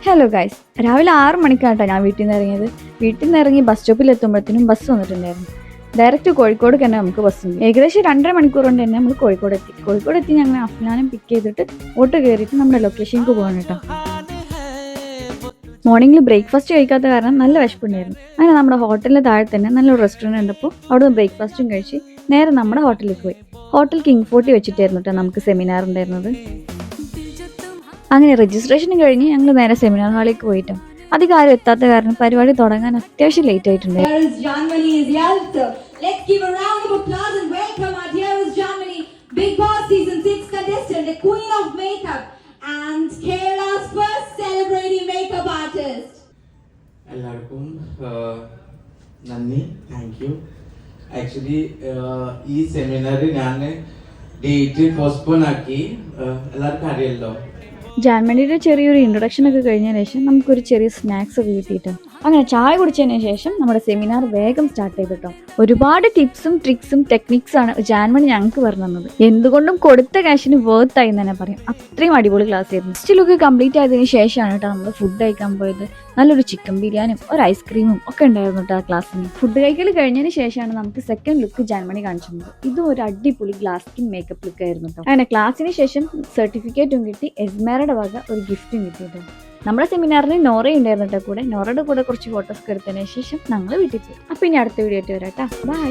Hello guys, രാവിലെ 6 മണിക്കാട്ടോ ഞാൻ വീട്ടിൽ നിന്ന് ഇറങ്ങി ബസ് സ്റ്റോപ്പിൽ എത്തുമ്പോഴത്തേനും ബസ് വന്നിട്ടുണ്ടായിരുന്നു. ഡയറക്റ്റ് കോഴിക്കോട് തന്നെ നമുക്ക് ബസ് ഉണ്ട്. ഏകദേശം 2.5 മണിക്കൂർ കൊണ്ട് തന്നെ നമ്മൾ കോഴിക്കോട് എത്തി ഞങ്ങൾ അഫ്നാനും പിക്ക് ചെയ്തിട്ട് ഓട്ടോ കയറിയിട്ട് നമ്മുടെ ലൊക്കേഷനിലേക്ക് പോകണം കേട്ടോ. മോർണിംഗിൽ ബ്രേക്ക്ഫാസ്റ്റ് കഴിക്കാത്ത കാരണം നല്ല വിശപ്പുണ്ടായിരുന്നു. അങ്ങനെ നമ്മുടെ ഹോട്ടലിന് താഴെ തന്നെ നല്ലൊരു റെസ്റ്റോറൻറ്റ് ഉണ്ടപ്പോൾ അവിടുന്ന് ബ്രേക്ക്ഫാസ്റ്റും കഴിച്ച് നേരെ നമ്മുടെ ഹോട്ടലിലേക്ക് പോയി. ഹോട്ടൽ കിങ് ഫോർട്ടി വെച്ചിട്ടായിരുന്നു കേട്ടോ നമുക്ക് സെമിനാർ ഉണ്ടായിരുന്നത്. അങ്ങനെ രജിസ്ട്രേഷനും കഴിഞ്ഞ് ഞങ്ങൾ നേരെ സെമിനാർ ഹാളിലേക്ക് പോയിട്ടു. അധികം ആരും എത്താത്ത കാരണം പരിപാടി തുടങ്ങാൻ അത്യാവശ്യം ലേറ്റ് ആയിട്ടുണ്ട്. എല്ലാവർക്കും നന്ദി, താങ്ക് യു. ആക്ച്വലി ഈ സെമിനാർ ഞാൻ ഡേറ്റ് പോസ്റ്റ്പോൺ ആക്കി. എല്ലാവർക്കും അറിയല്ലോ. ജാൻമണിയുടെ ചെറിയൊരു ഇൻട്രൊഡക്ഷൻ ഒക്കെ കഴിഞ്ഞതിന് ശേഷം നമുക്കൊരു ചെറിയ സ്നാക്സ് ഒക്കെ കിട്ടിയിട്ടോ. അങ്ങനെ ചായ കുടിച്ചതിന് ശേഷം നമ്മുടെ സെമിനാർ വേഗം സ്റ്റാർട്ട് ചെയ്തിട്ടോ. ഒരുപാട് ടിപ്സും ട്രിക്സും ടെക്നിക്സാണ് ജാൻമണി ഞങ്ങൾക്ക് പറഞ്ഞു തന്നത്. എന്തുകൊണ്ടും കൊടുത്ത ക്യാഷിന് വേർത്ത് ആയി തന്നെ പറയാം. അത്രയും അടിപൊളി ക്ലാസ് ആയിരുന്നു. ഫസ്റ്റ് ലുക്ക് കംപ്ലീറ്റ് ആയതിനു ശേഷമാണ് കേട്ടോ നമ്മൾ ഫുഡ് കഴിക്കാൻ പോയത്. നല്ലൊരു ചിക്കൻ ബിരിയാണിയും ഒരു ഐസ്ക്രീമും ഒക്കെ ഉണ്ടായിരുന്നു കേട്ടോ ആ ക്ലാസ്സിന്. ഫുഡ് കഴിക്കൽ കഴിഞ്ഞതിന് ശേഷമാണ് നമുക്ക് സെക്കൻഡ് ലുക്ക് ജാൻമണി കാണിച്ചിരുന്നത്. ഇതും ഒരു അടിപൊളി ഗ്ലാസ് സ്കിൻ മേക്കപ്പ് ലുക്ക് ആയിരുന്നു കേട്ടോ. അങ്ങനെ ക്ലാസ്സിന് ശേഷം സർട്ടിഫിക്കറ്റും കിട്ടി, എസ്മേറയുടെ വക ഒരു ഗിഫ്റ്റും കിട്ടിയിട്ടോ. നമ്മുടെ സെമിനാറിന് നോറ ഉണ്ടായിരുന്നിട്ട് കൂടെ നോറയുടെ കൂടെ കുറച്ച് ഫോട്ടോസ് എടുത്തതിന് ശേഷം ഞങ്ങൾ വീട്ടിൽ പോയി. അപ്പോൾ ഇനി അടുത്ത വീഡിയോ ആയിട്ട് വരാം കേട്ടോ. ബൈ.